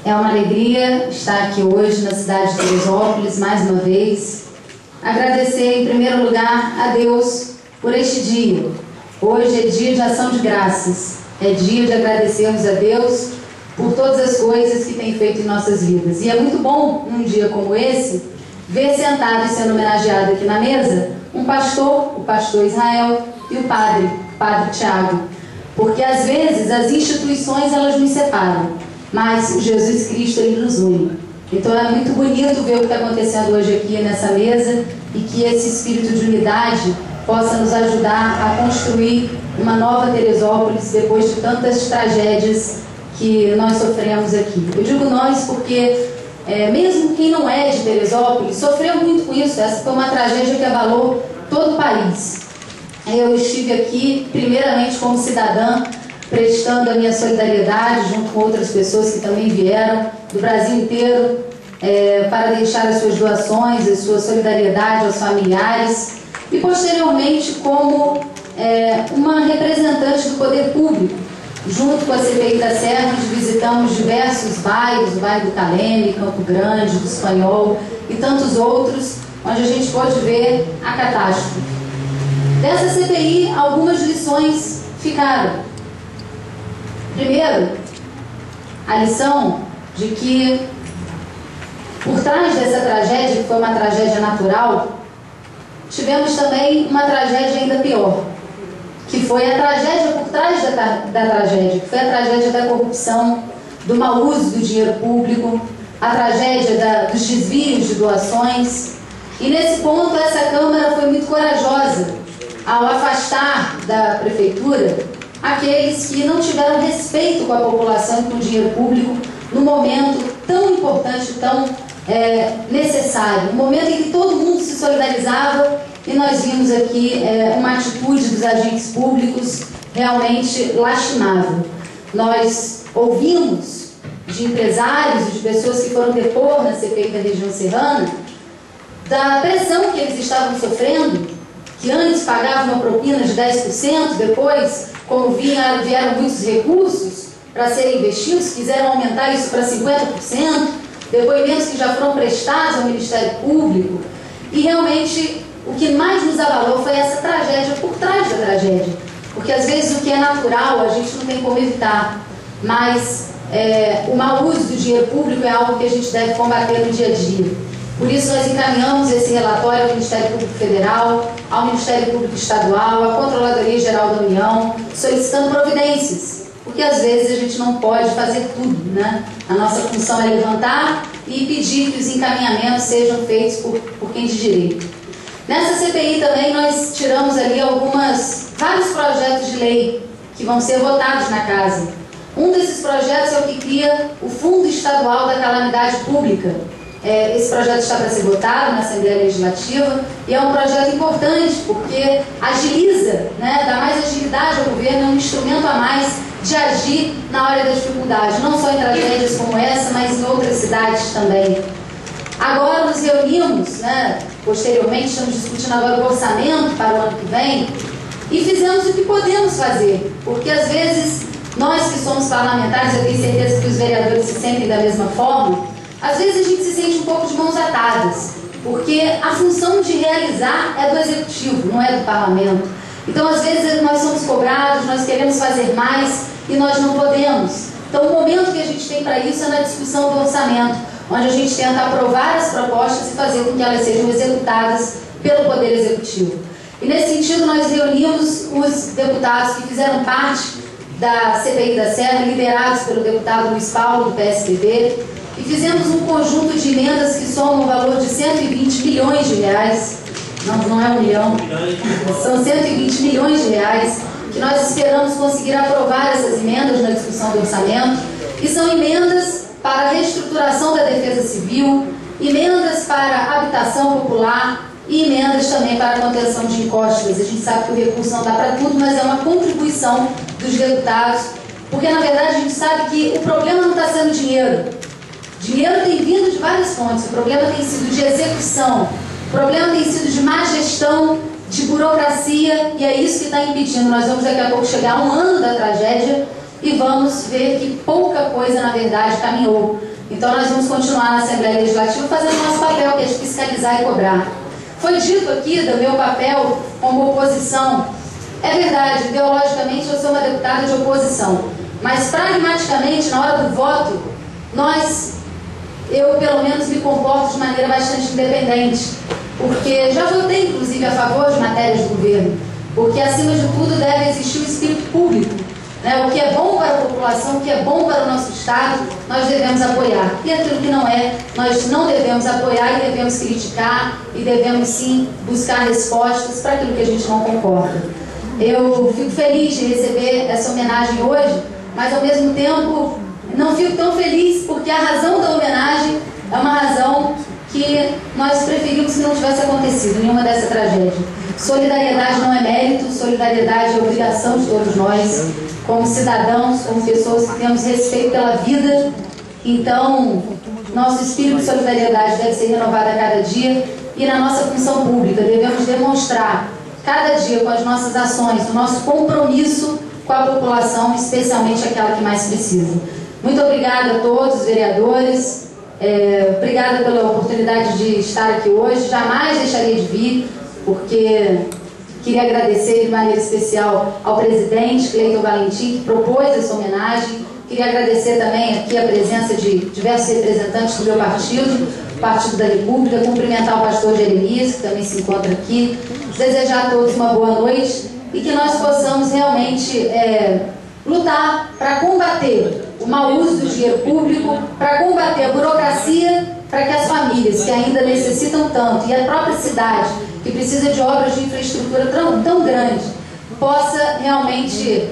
É uma alegria estar aqui hoje na cidade de Teresópolis, mais uma vez. Agradecer, em primeiro lugar, a Deus por este dia. Hoje é dia de ação de graças. É dia de agradecermos a Deus por todas as coisas que tem feito em nossas vidas. E é muito bom, num dia como esse, ver sentado e sendo homenageado aqui na mesa um pastor, o pastor Israel, e o padre Tiago. Porque às vezes as instituições elas nos separam, mas o Jesus Cristo ele nos une. Então é muito bonito ver o que está acontecendo hoje aqui nessa mesa e que esse espírito de unidade possa nos ajudar a construir uma nova Teresópolis depois de tantas tragédias que nós sofremos aqui. Eu digo nós porque mesmo quem não é de Teresópolis sofreu muito com isso. Essa foi uma tragédia que abalou todo o país. Eu estive aqui primeiramente como cidadã, prestando a minha solidariedade junto com outras pessoas que também vieram do Brasil inteiro para deixar as suas doações, a sua solidariedade aos familiares, e posteriormente como uma representante do poder público. Junto com a CPI da Serra, nós visitamos diversos bairros, o bairro do Caleme, Campo Grande, do Espanhol e tantos outros, onde a gente pode ver a catástrofe. Dessa CPI, algumas lições ficaram. Primeiro, a lição de que por trás dessa tragédia, que foi uma tragédia natural, tivemos também uma tragédia ainda pior, que foi a tragédia por trás da tragédia, que foi a tragédia da corrupção, do mau uso do dinheiro público, a tragédia dos desvios de doações. E nesse ponto essa Câmara foi muito corajosa ao afastar da Prefeitura aqueles que não tiveram respeito com a população e com o dinheiro público no momento tão importante, tão necessário, um momento em que todo mundo se solidarizava. E nós vimos aqui uma atitude dos agentes públicos realmente lastimável. Nós ouvimos de empresários e de pessoas que foram depor na CPI da região serrana da pressão que eles estavam sofrendo, que antes pagavam uma propina de 10%, depois, como vieram muitos recursos para serem investidos, quiseram aumentar isso para 50%, depoimentos que já foram prestados ao Ministério Público. E realmente o que mais nos abalou foi essa tragédia por trás da tragédia. Porque às vezes o que é natural a gente não tem como evitar, mas o mau uso do dinheiro público é algo que a gente deve combater no dia a dia. Por isso nós encaminhamos esse relatório ao Ministério Público Federal, ao Ministério Público Estadual, à Controladoria Geral da União, solicitando providências. Porque às vezes a gente não pode fazer tudo, né? A nossa função é levantar e pedir que os encaminhamentos sejam feitos por quem de direito. Nessa CPI também nós tiramos ali vários projetos de lei que vão ser votados na casa. Um desses projetos é o que cria o Fundo Estadual da Calamidade Pública. Esse projeto está para ser votado na Assembleia Legislativa e é um projeto importante porque agiliza, né, dá mais agilidade ao governo, é um instrumento a mais de agir na hora da dificuldade, não só em tragédias como essa, mas em outras cidades também. Agora nos reunimos, né, posteriormente, estamos discutindo agora o orçamento para o ano que vem e fizemos o que podemos fazer, porque às vezes nós que somos parlamentares, eu tenho certeza que os vereadores se sentem da mesma forma, às vezes a gente se sente um pouco de mãos atadas, porque a função de realizar é do Executivo, não é do Parlamento. Então às vezes nós somos cobrados, nós queremos fazer mais e nós não podemos. Então o momento que a gente tem para isso é na discussão do orçamento, onde a gente tenta aprovar as propostas e fazer com que elas sejam executadas pelo Poder Executivo. E nesse sentido nós reunimos os deputados que fizeram parte da CPI da Serra, liderados pelo deputado Luiz Paulo, do PSDB, e fizemos um conjunto de emendas que somam o valor de 120 milhões de reais, não é 1 milhão, são 120 milhões de reais, que nós esperamos conseguir aprovar essas emendas na discussão do orçamento, e são emendas para a reestruturação da defesa civil, emendas para a habitação popular e emendas também para a contenção de encostas. A gente sabe que o recurso não dá para tudo, mas é uma contribuição dos deputados, porque na verdade a gente sabe que o problema não está sendo dinheiro. Dinheiro tem vindo de várias fontes, o problema tem sido de execução, o problema tem sido de má gestão, de burocracia, e é isso que está impedindo. Nós vamos daqui a pouco chegar a 1 ano da tragédia e vamos ver que pouca coisa, na verdade, caminhou. Então nós vamos continuar na Assembleia Legislativa fazendo o nosso papel, que é de fiscalizar e cobrar. Foi dito aqui do meu papel como oposição. É verdade, ideologicamente eu sou uma deputada de oposição, mas pragmaticamente, na hora do voto, eu pelo menos me comporto de maneira bastante independente, porque já votei inclusive a favor de matérias do governo, porque acima de tudo deve existir o espírito público, né? O que é bom para a população, o que é bom para o nosso Estado, nós devemos apoiar, e aquilo que não é, nós não devemos apoiar e devemos criticar, e devemos sim buscar respostas para aquilo que a gente não concorda. Eu fico feliz de receber essa homenagem hoje, mas ao mesmo tempo não fico tão feliz porque a razão da homenagem é uma razão que nós preferimos que não tivesse acontecido nenhuma dessa tragédia. Solidariedade não é mérito, solidariedade é obrigação de todos nós, como cidadãos, como pessoas que temos respeito pela vida. Então, nosso espírito de solidariedade deve ser renovado a cada dia, e na nossa função pública devemos demonstrar cada dia com as nossas ações, o nosso compromisso com a população, especialmente aquela que mais precisa. Muito obrigada a todos os vereadores, obrigada pela oportunidade de estar aqui hoje, jamais deixaria de vir, porque queria agradecer de maneira especial ao presidente Cleiton Valentim, que propôs essa homenagem. Queria agradecer também aqui a presença de diversos representantes do meu partido, o Partido da República, cumprimentar o pastor Jeremias, que também se encontra aqui, desejar a todos uma boa noite e que nós possamos realmente lutar para combater o mau uso do dinheiro público, para combater a burocracia, para que as famílias que ainda necessitam tanto, e a própria cidade, que precisa de obras de infraestrutura tão grande, possa realmente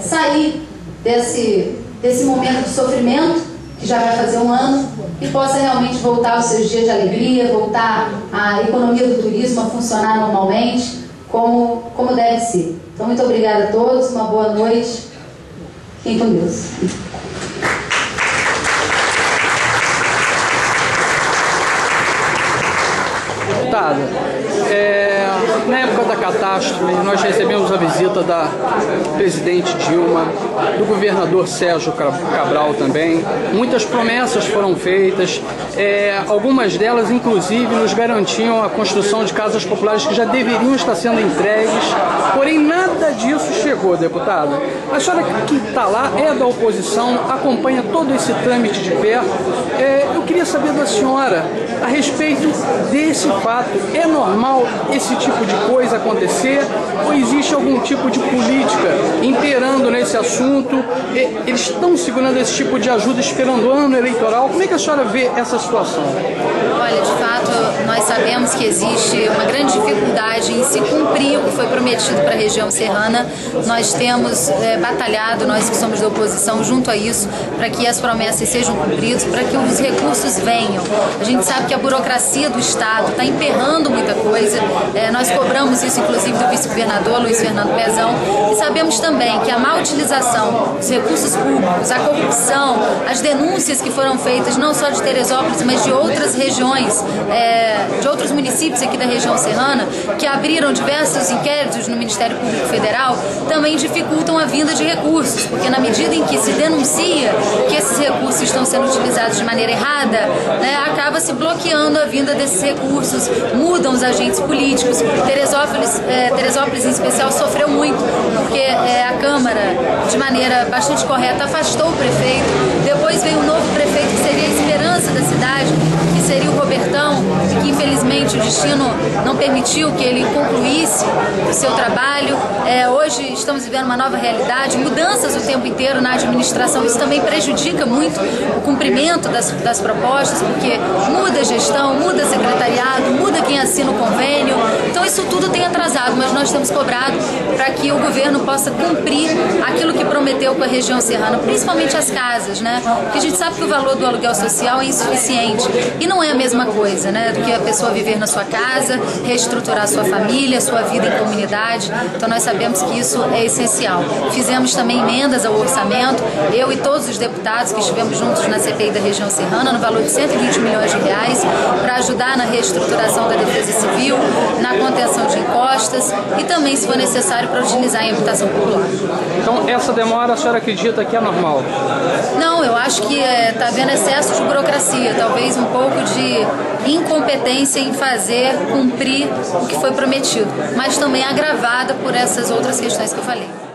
sair desse momento de sofrimento, que já vai fazer um ano, e possa realmente voltar aos seus dias de alegria, voltar a economia do turismo a funcionar normalmente, como deve ser. Então, muito obrigada a todos, uma boa noite. Fiquem com Deus. Deputada, na época da catástrofe, nós recebemos a visita da presidente Dilma, do governador Sérgio Cabral também. Muitas promessas foram feitas, algumas delas, inclusive, nos garantiam a construção de casas populares que já deveriam estar sendo entregues, porém nada disso chegou, deputada. A senhora que está lá é da oposição, acompanha todo esse trâmite de perto. Eu queria saber da senhora a respeito desse fato. É normal esse tipo de coisa acontecer ou existe algum tipo de política imperando nesse assunto? Eles estão segurando esse tipo de ajuda esperando o ano eleitoral? Como é que a senhora vê essa situação? Olha, de fato, nós sabemos que existe uma grande dificuldade em se cumprir o que foi prometido para a região serrana. Nós temos batalhado, nós que somos da oposição, junto a isso, para que as promessas sejam cumpridas, para que os recursos venham. A gente sabe que a burocracia do Estado está emperrando muita coisa. Nós cobramos isso, inclusive, do vice-governador Luiz Fernando Pezão, e sabemos também que a má utilização dos recursos públicos, a corrupção, as denúncias que foram feitas não só de Teresópolis, mas de outras regiões, de outros municípios aqui da região serrana, que abriram diversos inquéritos no Ministério Público Federal, também dificultam a vinda de recursos, porque na medida em que se denuncia que esses recursos estão sendo utilizados de maneira errada, acaba se bloqueando a vinda desses recursos, mudam os agentes políticos. Teresópolis em especial sofreu muito, porque a Câmara, de maneira bastante correta, afastou o prefeito. Depois veio um novo prefeito que seria a esperança da cidade, que seria o Robertão, e que infelizmente o destino não permitiu que ele concluísse o seu trabalho. Hoje estamos vivendo uma nova realidade, mudanças o tempo inteiro na administração. Isso também prejudica muito o cumprimento das propostas, porque muda a gestão, muda secretariado, muda quem assina o convênio. Então isso tudo tem atrasado, mas nós temos cobrado para que o governo possa cumprir aquilo que prometeu com a região serrana, principalmente as casas, Porque a gente sabe que o valor do aluguel social é insuficiente e não é a mesma coisa, do que a pessoa viver na sua casa, reestruturar sua família, sua vida em comunidade. Então nós sabemos que isso é essencial. Fizemos também emendas ao orçamento, eu e todos os deputados que estivemos juntos na CPI da região serrana, no valor de 120 milhões de reais, para ajudar na reestruturação da defesa civil, na contenção de encostas e também, se for necessário, para utilizar em habitação popular. Então essa demora a senhora acredita que é normal? Não, eu acho que está havendo excesso de burocracia, talvez um pouco de incompetência em fazer cumprir o que foi prometido, mas também agravada por essas outras questões que eu falei.